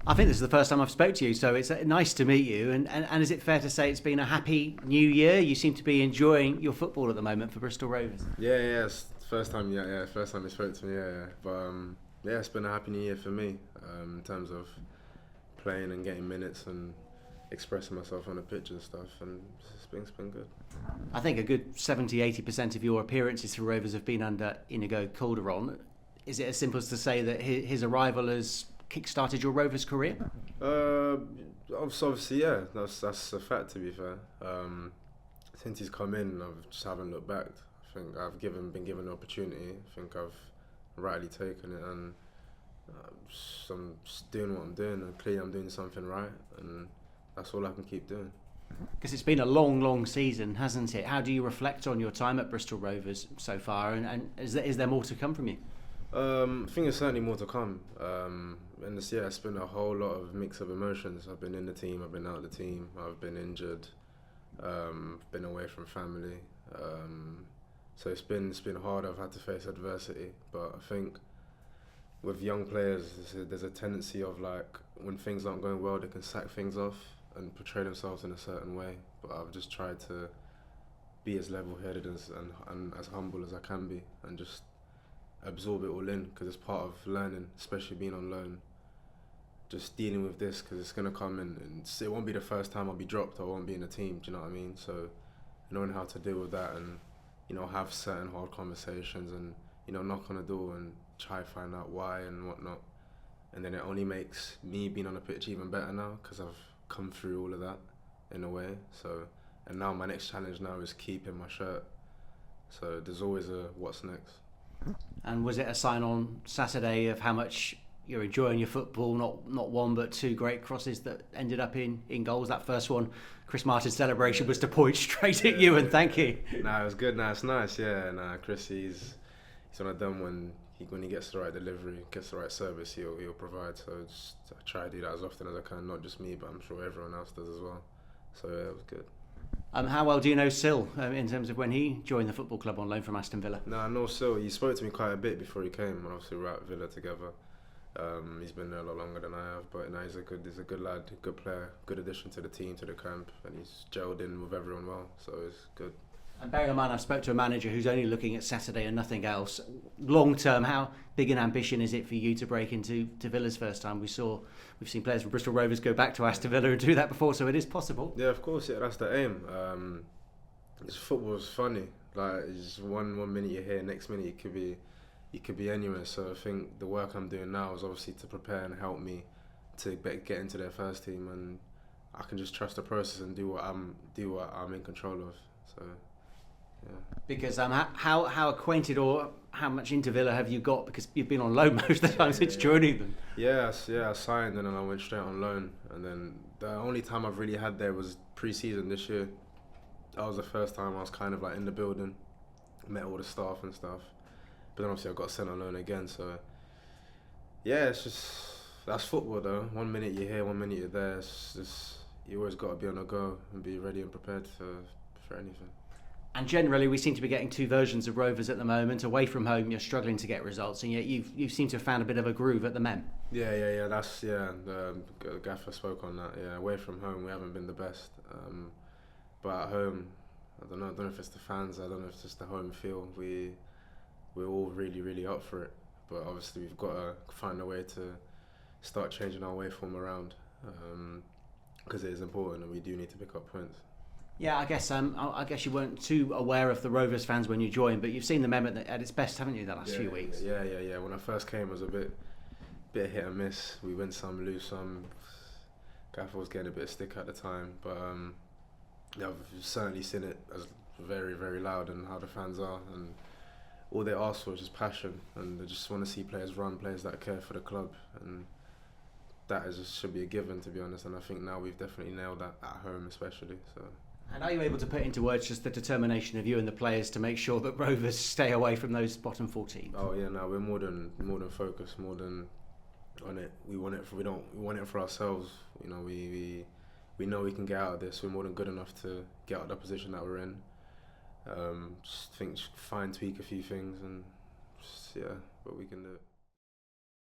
I think this is the first time I've spoke to you, so it's nice to meet you. And is it fair to say it's been a happy new year? You seem to be enjoying your football at the moment for Bristol Rovers. Yeah, it's the first time. Yeah, first time you spoke to me. Yeah. But yeah, it's been a happy new year for me in terms of playing and getting minutes and expressing myself on the pitch and stuff. And it's been good. I think a good 70-80% of your appearances for Rovers have been under Inigo Calderon. Is it as simple as to say that his arrival has kick-started your Rovers career? Obviously, yeah, that's a fact. To be fair, since he's come in, I just haven't looked back. I think been given an opportunity. I think I've rightly taken it, and I'm just doing what I'm doing, and clearly I'm doing something right, and that's all I can keep doing. Because it's been a long season, hasn't it? How do you reflect on your time at Bristol Rovers so far, and is there more to come from you? I think there's certainly more to come. And it's been a whole lot of mix of emotions. I've been in the team, I've been out of the team, I've been injured, been away from family. So it's been hard. I've had to face adversity, but I think with young players, there's a tendency of, like, when things aren't going well, they can sack things off and portray themselves in a certain way. But I've just tried to be as level-headed and as humble as I can be, and just absorb it all in, because it's part of learning, especially being on loan. Just dealing with this, because it's going to come in, and it won't be the first time I'll be dropped or I won't be in the team, do you know what I mean? So knowing how to deal with that, and have certain hard conversations, and knock on the door and try to find out why and whatnot. And then it only makes me being on the pitch even better now, because I've come through all of that in a way. So, and now my next challenge now is keeping my shirt. So there's always a what's next. And was it a sign on Saturday of how much you're enjoying your football? Not one but two great crosses that ended up in goals. That first one, Chris Martin's celebration was to point straight at you and thank you. Nah, it was good. Nah, it's nice. Yeah, nah, Chris, he's one of them. When he gets the right delivery, gets the right service, he'll provide. So I try to do that as often as I can. Not just me, but I'm sure everyone else does as well. So yeah, it was good. How well do you know Sil in terms of when he joined the football club on loan from Aston Villa? No, I know Sil. He spoke to me quite a bit before he came, and obviously we're at Villa together. He's been there a lot longer than I have, but he's a good lad, good player, good addition to the team, to the camp, and he's gelled in with everyone well, so it's good. And bearing in mind, I spoke to a manager who's only looking at Saturday and nothing else. Long term, how big an ambition is it for you to break into Villa's first time? We've seen players from Bristol Rovers go back to Aston Villa and do that before, so it is possible. Yeah, of course, yeah, that's the aim. Football's funny. Like, it's one minute you're here, next minute you could be anywhere. So I think the work I'm doing now is obviously to prepare and help me to get into their first team, and I can just trust the process and do what I'm in control of. So. Yeah. Because how acquainted or how much into Villa have you got? Because you've been on loan most of the time since joining them. Yeah, I signed and then I went straight on loan. And then the only time I've really had there was pre-season this year. That was the first time I was kind of like in the building, met all the staff and stuff. But then obviously I got sent on loan again. So yeah, it's just, that's football though. 1 minute you're here, 1 minute you're there. It's just, you always got to be on the go and be ready and prepared for anything. And generally, we seem to be getting two versions of Rovers at the moment. Away from home, you're struggling to get results, and yet you seem to have found a bit of a groove at the Men. Yeah. That's The gaffer spoke on that. Yeah, away from home, we haven't been the best. But at home, I don't know if it's the fans. I don't know if it's just the home feel. We're all really up for it. But obviously, we've got to find a way to start changing our way form around, because it is important, and we do need to pick up points. Yeah, I guess you weren't too aware of the Rovers fans when you joined, but you've seen the Mem at its best, haven't you, the last few weeks? Yeah. When I first came, it was a bit hit and miss. We win some, lose some. Gaffer was getting a bit of stick at the time, but I've certainly seen it as very, very loud and how the fans are, and all they ask for is just passion, and they just want to see players run, players that care for the club, and that should be a given, to be honest. And I think now we've definitely nailed that at home, especially. So. And are you able to put into words just the determination of you and the players to make sure that Rovers stay away from those bottom 4 teams? Oh yeah, no, we're more than focused, more than on it. We want it for ourselves. We know we can get out of this. We're more than good enough to get out of the position that we're in. Just fine tweak a few things, and but we can do it.